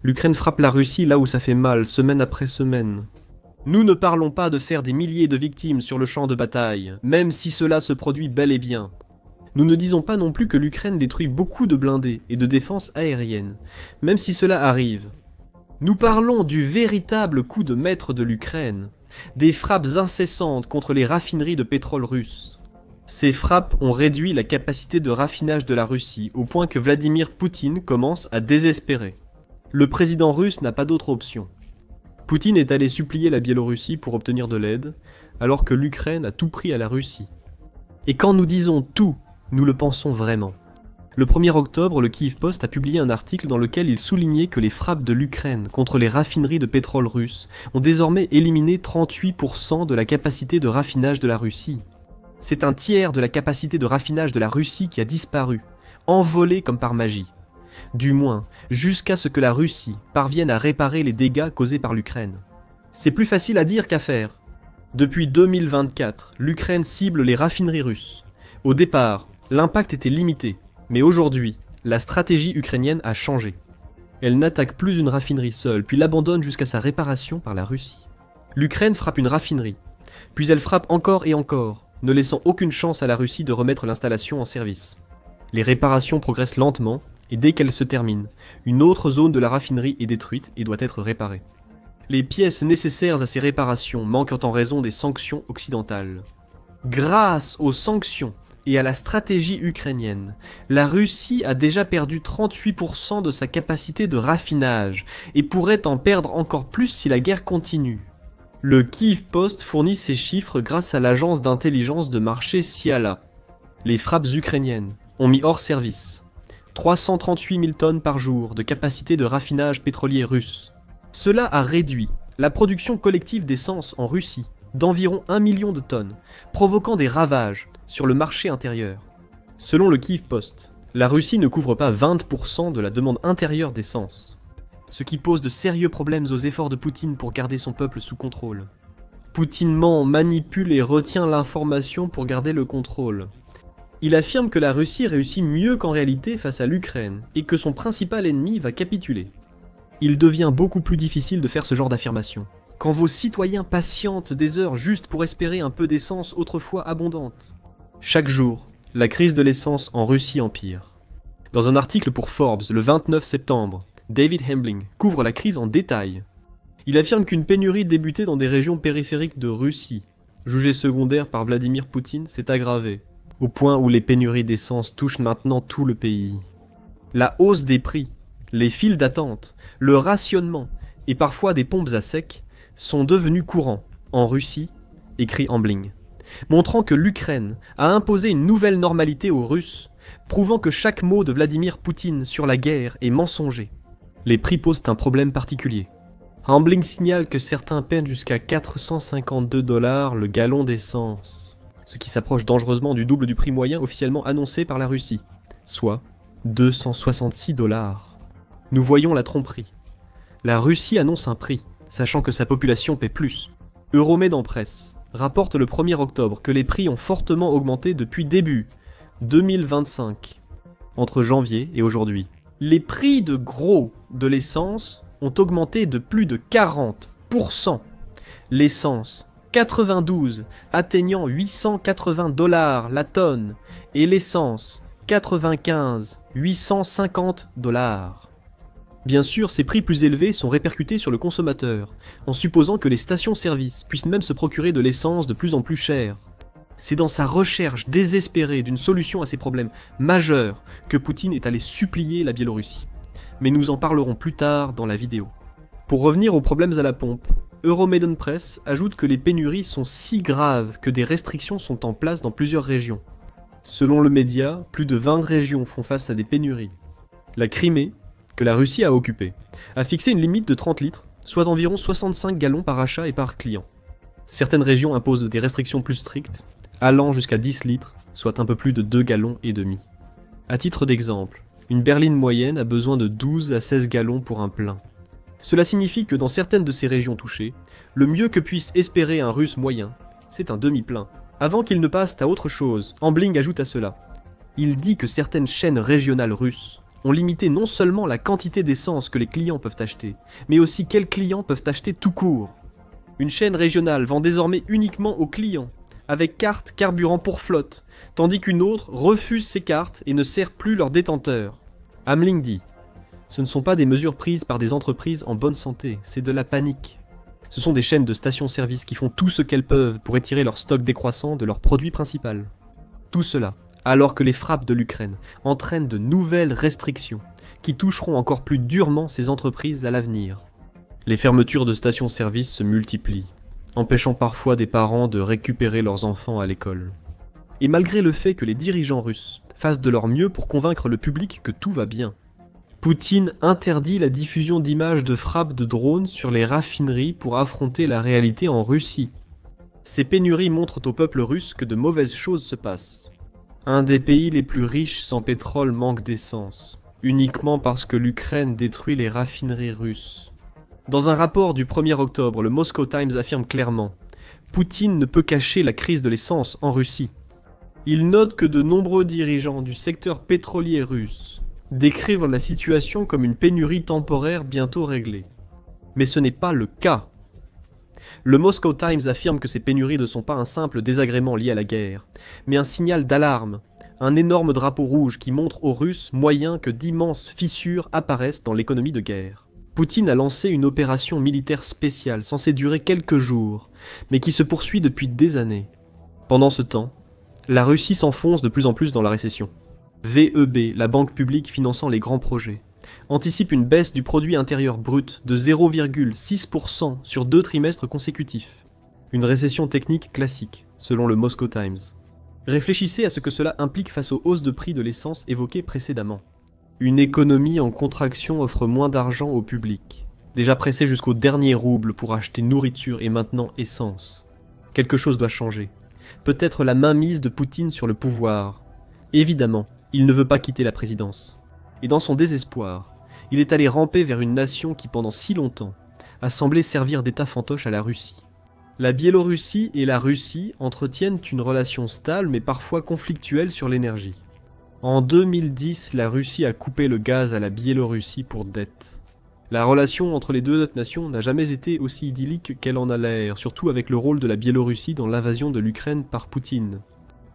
L'Ukraine frappe la Russie là où ça fait mal, semaine après semaine. Nous ne parlons pas de faire des milliers de victimes sur le champ de bataille, même si cela se produit bel et bien. Nous ne disons pas non plus que l'Ukraine détruit beaucoup de blindés et de défense aérienne, même si cela arrive. Nous parlons du véritable coup de maître de l'Ukraine, des frappes incessantes contre les raffineries de pétrole russes. Ces frappes ont réduit la capacité de raffinage de la Russie au point que Vladimir Poutine commence à désespérer. Le président russe n'a pas d'autre option. Poutine est allé supplier la Biélorussie pour obtenir de l'aide, alors que l'Ukraine a tout pris à la Russie. Et quand nous disons tout, nous le pensons vraiment. Le 1er octobre, le Kyiv Post a publié un article dans lequel il soulignait que les frappes de l'Ukraine contre les raffineries de pétrole russes ont désormais éliminé 38% de la capacité de raffinage de la Russie. C'est un tiers de la capacité de raffinage de la Russie qui a disparu, envolé comme par magie. Du moins, jusqu'à ce que la Russie parvienne à réparer les dégâts causés par l'Ukraine. C'est plus facile à dire qu'à faire. Depuis 2024, l'Ukraine cible les raffineries russes. Au départ, l'impact était limité, mais aujourd'hui, la stratégie ukrainienne a changé. Elle n'attaque plus une raffinerie seule, puis l'abandonne jusqu'à sa réparation par la Russie. L'Ukraine frappe une raffinerie, puis elle frappe encore et encore, ne laissant aucune chance à la Russie de remettre l'installation en service. Les réparations progressent lentement, et dès qu'elles se terminent, une autre zone de la raffinerie est détruite et doit être réparée. Les pièces nécessaires à ces réparations manquent en raison des sanctions occidentales. Grâce aux sanctions et à la stratégie ukrainienne, la Russie a déjà perdu 38% de sa capacité de raffinage et pourrait en perdre encore plus si la guerre continue. Le Kyiv Post fournit ces chiffres grâce à l'agence d'intelligence de marché Ciala. Les frappes ukrainiennes ont mis hors service 338 000 tonnes par jour de capacité de raffinage pétrolier russe. Cela a réduit la production collective d'essence en Russie d'environ 1 million de tonnes, provoquant des ravages sur le marché intérieur. Selon le Kyiv Post, la Russie ne couvre pas 20% de la demande intérieure d'essence, ce qui pose de sérieux problèmes aux efforts de Poutine pour garder son peuple sous contrôle. Poutine ment, manipule et retient l'information pour garder le contrôle. Il affirme que la Russie réussit mieux qu'en réalité face à l'Ukraine et que son principal ennemi va capituler. Il devient beaucoup plus difficile de faire ce genre d'affirmation. Quand vos citoyens patientent des heures juste pour espérer un peu d'essence autrefois abondante. Chaque jour, la crise de l'essence en Russie empire. Dans un article pour Forbes le 29 septembre, David Hembling couvre la crise en détail. Il affirme qu'une pénurie débutée dans des régions périphériques de Russie, jugée secondaire par Vladimir Poutine, s'est aggravée, au point où les pénuries d'essence touchent maintenant tout le pays. La hausse des prix, les files d'attente, le rationnement et parfois des pompes à sec sont devenus courants en Russie, écrit Hembling, montrant que l'Ukraine a imposé une nouvelle normalité aux Russes, prouvant que chaque mot de Vladimir Poutine sur la guerre est mensonger. Les prix posent un problème particulier. Hembling signale que certains peinent jusqu'à 452 $ le gallon d'essence, ce qui s'approche dangereusement du double du prix moyen officiellement annoncé par la Russie, soit 266 $. Nous voyons la tromperie. La Russie annonce un prix, sachant que sa population paie plus. Euromed Press rapporte le 1er octobre que les prix ont fortement augmenté depuis début 2025, entre janvier et aujourd'hui. Les prix de gros de l'essence ont augmenté de plus de 40%. L'essence 92 atteignant 880 $ la tonne et l'essence 95 850 $. Bien sûr, ces prix plus élevés sont répercutés sur le consommateur, en supposant que les stations-service puissent même se procurer de l'essence de plus en plus chère. C'est dans sa recherche désespérée d'une solution à ces problèmes majeurs que Poutine est allé supplier la Biélorussie. Mais nous en parlerons plus tard dans la vidéo. Pour revenir aux problèmes à la pompe, Euromaidan Press ajoute que les pénuries sont si graves que des restrictions sont en place dans plusieurs régions. Selon le média, plus de 20 régions font face à des pénuries. La Crimée, que la Russie a occupée, a fixé une limite de 30 litres, soit environ 65 gallons par achat et par client. Certaines régions imposent des restrictions plus strictes, allant jusqu'à 10 litres, soit un peu plus de 2 gallons et demi. À titre d'exemple, une berline moyenne a besoin de 12 à 16 gallons pour un plein. Cela signifie que dans certaines de ces régions touchées, le mieux que puisse espérer un Russe moyen, c'est un demi-plein. Avant qu'il ne passe à autre chose, Hembling ajoute à cela. Il dit que certaines chaînes régionales russes ont limité non seulement la quantité d'essence que les clients peuvent acheter, mais aussi quels clients peuvent acheter tout court. Une chaîne régionale vend désormais uniquement aux clients, avec carte carburant pour flotte, tandis qu'une autre refuse ces cartes et ne sert plus leurs détenteurs. Hamling dit « Ce ne sont pas des mesures prises par des entreprises en bonne santé, c'est de la panique. Ce sont des chaînes de stations-service qui font tout ce qu'elles peuvent pour étirer leur stock décroissant de leur produit principal. Tout cela, alors que les frappes de l'Ukraine entraînent de nouvelles restrictions qui toucheront encore plus durement ces entreprises à l'avenir. Les fermetures de stations-service se multiplient, empêchant parfois des parents de récupérer leurs enfants à l'école. Et malgré le fait que les dirigeants russes fassent de leur mieux pour convaincre le public que tout va bien, Poutine interdit la diffusion d'images de frappes de drones sur les raffineries pour affronter la réalité en Russie. Ces pénuries montrent au peuple russe que de mauvaises choses se passent. Un des pays les plus riches sans pétrole manque d'essence, uniquement parce que l'Ukraine détruit les raffineries russes. Dans un rapport du 1er octobre, le Moscow Times affirme clairement « Poutine ne peut cacher la crise de l'essence en Russie ». Il note que de nombreux dirigeants du secteur pétrolier russe décrivent la situation comme une pénurie temporaire bientôt réglée. Mais ce n'est pas le cas. Le Moscow Times affirme que ces pénuries ne sont pas un simple désagrément lié à la guerre, mais un signal d'alarme, un énorme drapeau rouge qui montre aux Russes moyen que d'immenses fissures apparaissent dans l'économie de guerre. Poutine a lancé une opération militaire spéciale censée durer quelques jours, mais qui se poursuit depuis des années. Pendant ce temps, la Russie s'enfonce de plus en plus dans la récession. VEB, la banque publique finançant les grands projets, anticipe une baisse du produit intérieur brut de 0,6% sur 2 trimestres consécutifs. Une récession technique classique, selon le Moscow Times. Réfléchissez à ce que cela implique face aux hausses de prix de l'essence évoquées précédemment. Une économie en contraction offre moins d'argent au public, déjà pressé jusqu'au dernier rouble pour acheter nourriture et maintenant essence. Quelque chose doit changer. Peut-être la mainmise de Poutine sur le pouvoir. Évidemment, il ne veut pas quitter la présidence. Et dans son désespoir, il est allé ramper vers une nation qui pendant si longtemps a semblé servir d'état fantoche à la Russie. La Biélorussie et la Russie entretiennent une relation stable mais parfois conflictuelle sur l'énergie. En 2010, la Russie a coupé le gaz à la Biélorussie pour dette. La relation entre les deux nations n'a jamais été aussi idyllique qu'elle en a l'air, surtout avec le rôle de la Biélorussie dans l'invasion de l'Ukraine par Poutine.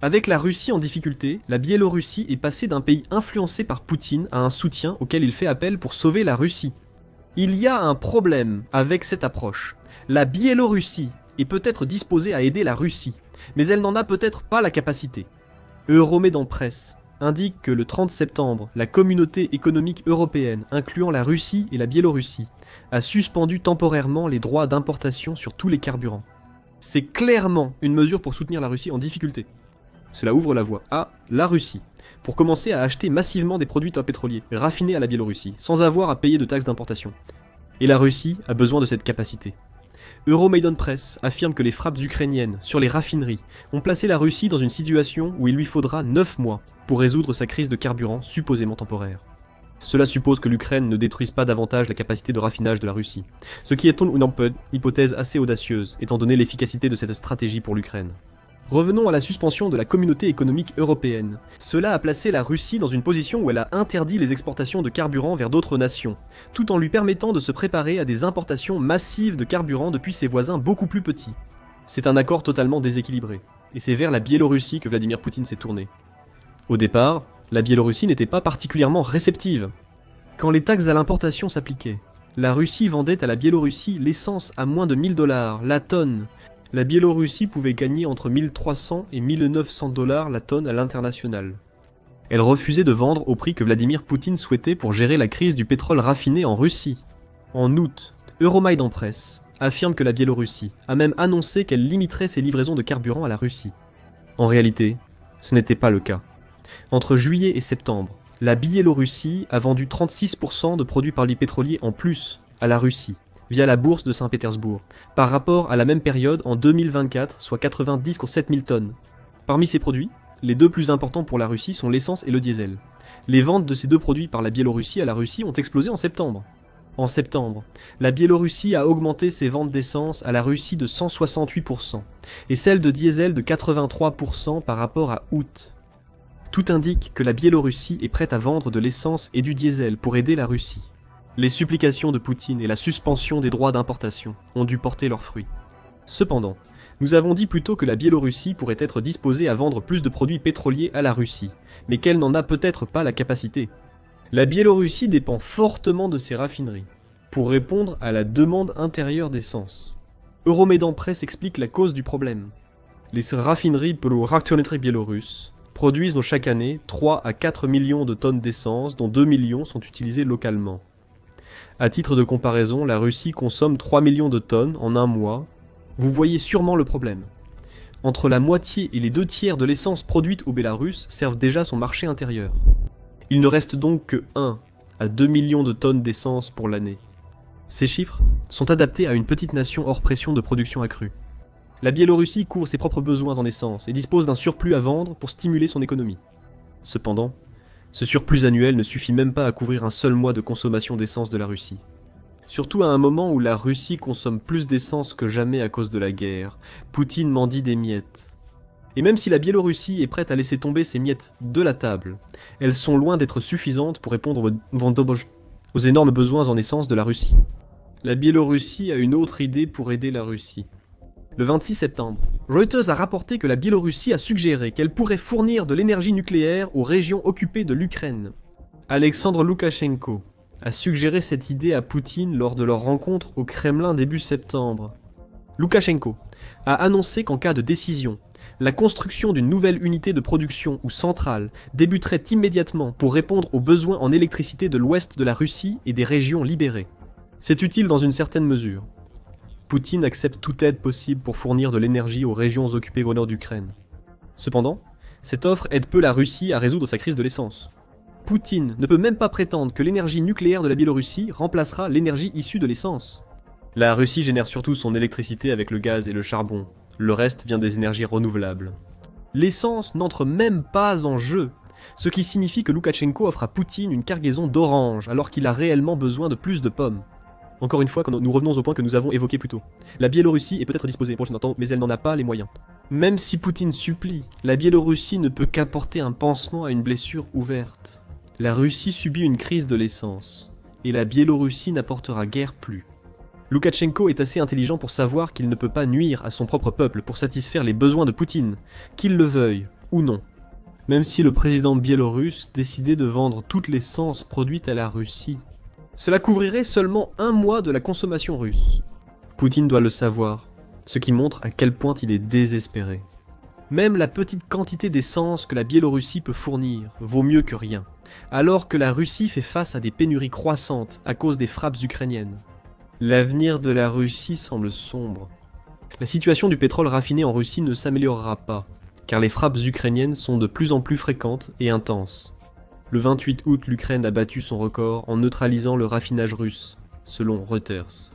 Avec la Russie en difficulté, la Biélorussie est passée d'un pays influencé par Poutine à un soutien auquel il fait appel pour sauver la Russie. Il y a un problème avec cette approche. La Biélorussie est peut-être disposée à aider la Russie, mais elle n'en a peut-être pas la capacité. Euromaidan Press indique que le 30 septembre, la communauté économique européenne, incluant la Russie et la Biélorussie, a suspendu temporairement les droits d'importation sur tous les carburants. C'est clairement une mesure pour soutenir la Russie en difficulté. Cela ouvre la voie à la Russie, pour commencer à acheter massivement des produits pétroliers raffinés à la Biélorussie, sans avoir à payer de taxes d'importation. Et la Russie a besoin de cette capacité. Euromaidan Press affirme que les frappes ukrainiennes sur les raffineries ont placé la Russie dans une situation où il lui faudra 9 mois pour résoudre sa crise de carburant supposément temporaire. Cela suppose que l'Ukraine ne détruise pas davantage la capacité de raffinage de la Russie, ce qui est une hypothèse assez audacieuse, étant donné l'efficacité de cette stratégie pour l'Ukraine. Revenons à la suspension de la communauté économique européenne. Cela a placé la Russie dans une position où elle a interdit les exportations de carburant vers d'autres nations, tout en lui permettant de se préparer à des importations massives de carburant depuis ses voisins beaucoup plus petits. C'est un accord totalement déséquilibré, et c'est vers la Biélorussie que Vladimir Poutine s'est tourné. Au départ, la Biélorussie n'était pas particulièrement réceptive. Quand les taxes à l'importation s'appliquaient, la Russie vendait à la Biélorussie l'essence à moins de 1000 $ la tonne. La Biélorussie pouvait gagner entre 1300 et 1900 $ la tonne à l'international. Elle refusait de vendre au prix que Vladimir Poutine souhaitait pour gérer la crise du pétrole raffiné en Russie. En août, Euromaidan Press affirme que la Biélorussie a même annoncé qu'elle limiterait ses livraisons de carburant à la Russie. En réalité, ce n'était pas le cas. Entre juillet et septembre, la Biélorussie a vendu 36% de produits pétroliers en plus à la Russie, via la bourse de Saint-Pétersbourg, par rapport à la même période en 2024, soit 90,7 000 tonnes. Parmi ces produits, les deux plus importants pour la Russie sont l'essence et le diesel. Les ventes de ces deux produits par la Biélorussie à la Russie ont explosé en septembre. En septembre, la Biélorussie a augmenté ses ventes d'essence à la Russie de 168%, et celles de diesel de 83% par rapport à août. Tout indique que la Biélorussie est prête à vendre de l'essence et du diesel pour aider la Russie. Les supplications de Poutine et la suspension des droits d'importation ont dû porter leurs fruits. Cependant, nous avons dit plus tôt que la Biélorussie pourrait être disposée à vendre plus de produits pétroliers à la Russie, mais qu'elle n'en a peut-être pas la capacité. La Biélorussie dépend fortement de ses raffineries, pour répondre à la demande intérieure d'essence. Euromaidan Press explique la cause du problème. Les raffineries Polorachtonetry biélorusses produisent chaque année 3 à 4 millions de tonnes d'essence, dont 2 millions sont utilisées localement. À titre de comparaison, la Russie consomme 3 millions de tonnes en un mois. Vous voyez sûrement le problème. Entre la moitié et les 2/3 de l'essence produite au Bélarus servent déjà son marché intérieur. Il ne reste donc que 1 à 2 millions de tonnes d'essence pour l'année. Ces chiffres sont adaptés à une petite nation hors pression de production accrue. La Biélorussie couvre ses propres besoins en essence et dispose d'un surplus à vendre pour stimuler son économie. Cependant, ce surplus annuel ne suffit même pas à couvrir un seul mois de consommation d'essence de la Russie. Surtout à un moment où la Russie consomme plus d'essence que jamais à cause de la guerre, Poutine mendie des miettes. Et même si la Biélorussie est prête à laisser tomber ces miettes de la table, elles sont loin d'être suffisantes pour répondre aux énormes besoins en essence de la Russie. La Biélorussie a une autre idée pour aider la Russie. Le 26 septembre, Reuters a rapporté que la Biélorussie a suggéré qu'elle pourrait fournir de l'énergie nucléaire aux régions occupées de l'Ukraine. Alexandre Loukachenko a suggéré cette idée à Poutine lors de leur rencontre au Kremlin début septembre. Loukachenko a annoncé qu'en cas de décision, la construction d'une nouvelle unité de production ou centrale débuterait immédiatement pour répondre aux besoins en électricité de l'ouest de la Russie et des régions libérées. C'est utile dans une certaine mesure. Poutine accepte toute aide possible pour fournir de l'énergie aux régions occupées au nord d'Ukraine. Cependant, cette offre aide peu la Russie à résoudre sa crise de l'essence. Poutine ne peut même pas prétendre que l'énergie nucléaire de la Biélorussie remplacera l'énergie issue de l'essence. La Russie génère surtout son électricité avec le gaz et le charbon. Le reste vient des énergies renouvelables. L'essence n'entre même pas en jeu, ce qui signifie que Loukachenko offre à Poutine une cargaison d'oranges alors qu'il a réellement besoin de plus de pommes. Encore une fois, nous revenons au point que nous avons évoqué plus tôt. La Biélorussie est peut-être disposée pour ce temps, mais elle n'en a pas les moyens. Même si Poutine supplie, la Biélorussie ne peut qu'apporter un pansement à une blessure ouverte. La Russie subit une crise de l'essence, et la Biélorussie n'apportera guère plus. Loukachenko est assez intelligent pour savoir qu'il ne peut pas nuire à son propre peuple pour satisfaire les besoins de Poutine, qu'il le veuille ou non. Même si le président biélorusse décidait de vendre toute l'essence produite à la Russie, cela couvrirait seulement un mois de la consommation russe. Poutine doit le savoir, ce qui montre à quel point il est désespéré. Même la petite quantité d'essence que la Biélorussie peut fournir vaut mieux que rien, alors que la Russie fait face à des pénuries croissantes à cause des frappes ukrainiennes. L'avenir de la Russie semble sombre. La situation du pétrole raffiné en Russie ne s'améliorera pas, car les frappes ukrainiennes sont de plus en plus fréquentes et intenses. Le 28 août, l'Ukraine a battu son record en neutralisant le raffinage russe, selon Reuters.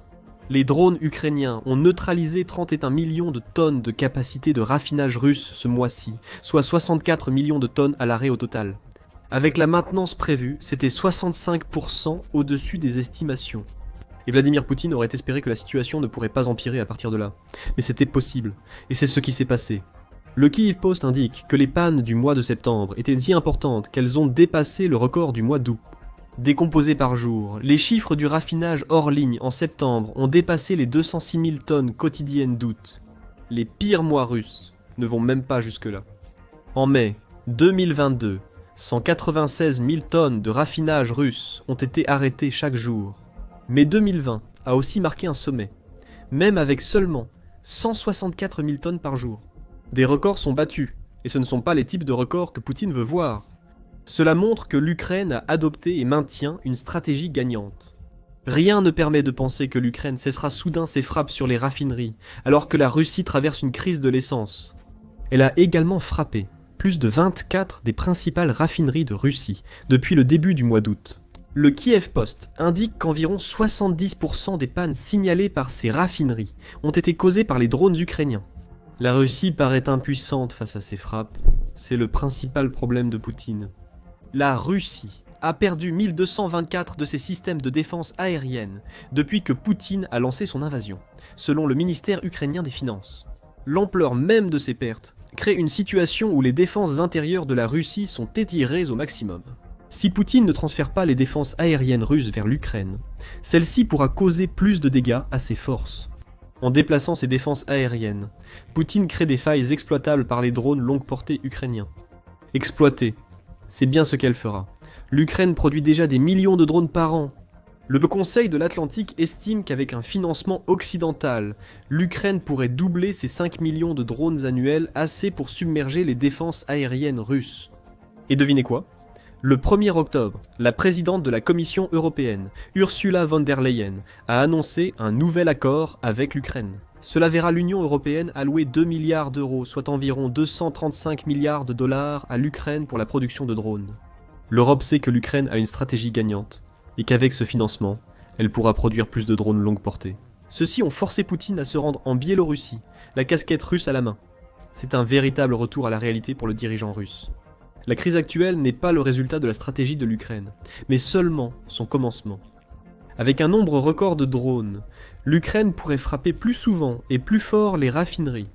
Les drones ukrainiens ont neutralisé 31 millions de tonnes de capacité de raffinage russe ce mois-ci, soit 64 millions de tonnes à l'arrêt au total. Avec la maintenance prévue, c'était 65% au-dessus des estimations. Et Vladimir Poutine aurait espéré que la situation ne pourrait pas empirer à partir de là. Mais c'était possible, et c'est ce qui s'est passé. Le Kyiv Post indique que les pannes du mois de septembre étaient si importantes qu'elles ont dépassé le record du mois d'août. Décomposés par jour, les chiffres du raffinage hors ligne en septembre ont dépassé les 206 000 tonnes quotidiennes d'août. Les pires mois russes ne vont même pas jusque-là. En mai 2022, 196 000 tonnes de raffinage russe ont été arrêtées chaque jour. Mais 2020 a aussi marqué un sommet, même avec seulement 164 000 tonnes par jour. Des records sont battus, et ce ne sont pas les types de records que Poutine veut voir. Cela montre que l'Ukraine a adopté et maintient une stratégie gagnante. Rien ne permet de penser que l'Ukraine cessera soudain ses frappes sur les raffineries, alors que la Russie traverse une crise de l'essence. Elle a également frappé plus de 24 des principales raffineries de Russie depuis le début du mois d'août. Le Kyiv Post indique qu'environ 70% des pannes signalées par ces raffineries ont été causées par les drones ukrainiens. La Russie paraît impuissante face à ces frappes, c'est le principal problème de Poutine. La Russie a perdu 1224 de ses systèmes de défense aérienne depuis que Poutine a lancé son invasion, selon le ministère ukrainien des Finances. L'ampleur même de ces pertes crée une situation où les défenses intérieures de la Russie sont étirées au maximum. Si Poutine ne transfère pas les défenses aériennes russes vers l'Ukraine, celle-ci pourra causer plus de dégâts à ses forces. En déplaçant ses défenses aériennes, Poutine crée des failles exploitables par les drones longue portée ukrainiens. Exploiter, c'est bien ce qu'elle fera. L'Ukraine produit déjà des millions de drones par an. Le Conseil de l'Atlantique estime qu'avec un financement occidental, l'Ukraine pourrait doubler ses 5 millions de drones annuels, assez pour submerger les défenses aériennes russes. Et devinez quoi ? Le 1er octobre, la présidente de la Commission européenne, Ursula von der Leyen, a annoncé un nouvel accord avec l'Ukraine. Cela verra l'Union européenne allouer 2 milliards d'euros, soit environ 235 milliards de dollars à l'Ukraine pour la production de drones. L'Europe sait que l'Ukraine a une stratégie gagnante, et qu'avec ce financement, elle pourra produire plus de drones longue portée. Ceux-ci ont forcé Poutine à se rendre en Biélorussie, la casquette russe à la main. C'est un véritable retour à la réalité pour le dirigeant russe. La crise actuelle n'est pas le résultat de la stratégie de l'Ukraine, mais seulement son commencement. Avec un nombre record de drones, l'Ukraine pourrait frapper plus souvent et plus fort les raffineries.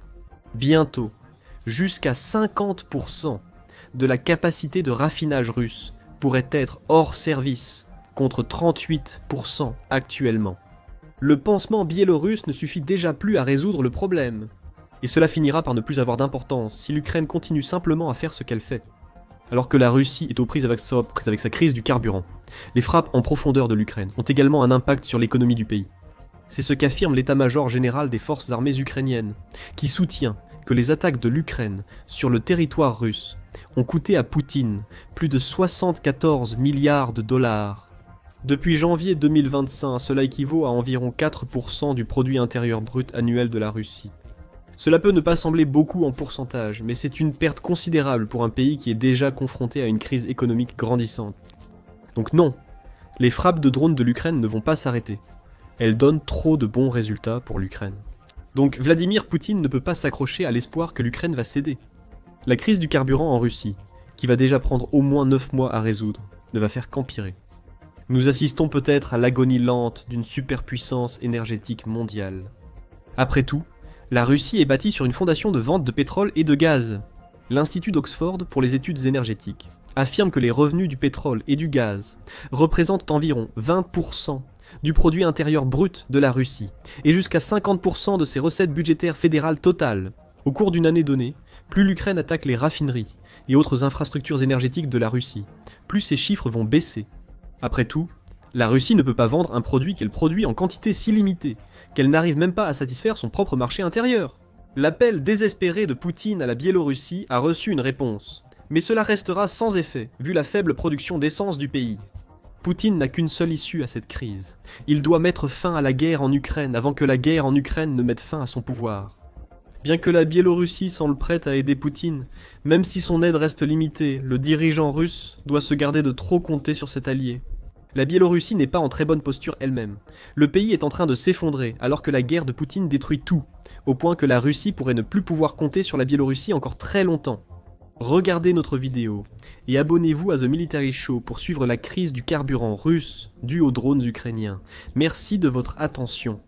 Bientôt, jusqu'à 50% de la capacité de raffinage russe pourrait être hors service, contre 38% actuellement. Le pansement biélorusse ne suffit déjà plus à résoudre le problème. Et cela finira par ne plus avoir d'importance si l'Ukraine continue simplement à faire ce qu'elle fait. Alors que la Russie est aux prises avec sa crise du carburant. Les frappes en profondeur de l'Ukraine ont également un impact sur l'économie du pays. C'est ce qu'affirme l'état-major général des forces armées ukrainiennes, qui soutient que les attaques de l'Ukraine sur le territoire russe ont coûté à Poutine plus de 74 milliards de dollars. Depuis janvier 2025, cela équivaut à environ 4% du produit intérieur brut annuel de la Russie. Cela peut ne pas sembler beaucoup en pourcentage, mais c'est une perte considérable pour un pays qui est déjà confronté à une crise économique grandissante. Donc non, les frappes de drones de l'Ukraine ne vont pas s'arrêter. Elles donnent trop de bons résultats pour l'Ukraine. Donc Vladimir Poutine ne peut pas s'accrocher à l'espoir que l'Ukraine va céder. La crise du carburant en Russie, qui va déjà prendre au moins 9 mois à résoudre, ne va faire qu'empirer. Nous assistons peut-être à l'agonie lente d'une superpuissance énergétique mondiale. Après tout, la Russie est bâtie sur une fondation de vente de pétrole et de gaz. L'Institut d'Oxford pour les études énergétiques affirme que les revenus du pétrole et du gaz représentent environ 20% du produit intérieur brut de la Russie et jusqu'à 50% de ses recettes budgétaires fédérales totales. Au cours d'une année donnée, plus l'Ukraine attaque les raffineries et autres infrastructures énergétiques de la Russie, plus ces chiffres vont baisser. Après tout, la Russie ne peut pas vendre un produit qu'elle produit en quantité si limitée qu'elle n'arrive même pas à satisfaire son propre marché intérieur. L'appel désespéré de Poutine à la Biélorussie a reçu une réponse, mais cela restera sans effet vu la faible production d'essence du pays. Poutine n'a qu'une seule issue à cette crise. Il doit mettre fin à la guerre en Ukraine avant que la guerre en Ukraine ne mette fin à son pouvoir. Bien que la Biélorussie semble prête à aider Poutine, même si son aide reste limitée, le dirigeant russe doit se garder de trop compter sur cet allié. La Biélorussie n'est pas en très bonne posture elle-même. Le pays est en train de s'effondrer alors que la guerre de Poutine détruit tout, au point que la Russie pourrait ne plus pouvoir compter sur la Biélorussie encore très longtemps. Regardez notre vidéo et abonnez-vous à The Military Show pour suivre la crise du carburant russe due aux drones ukrainiens. Merci de votre attention.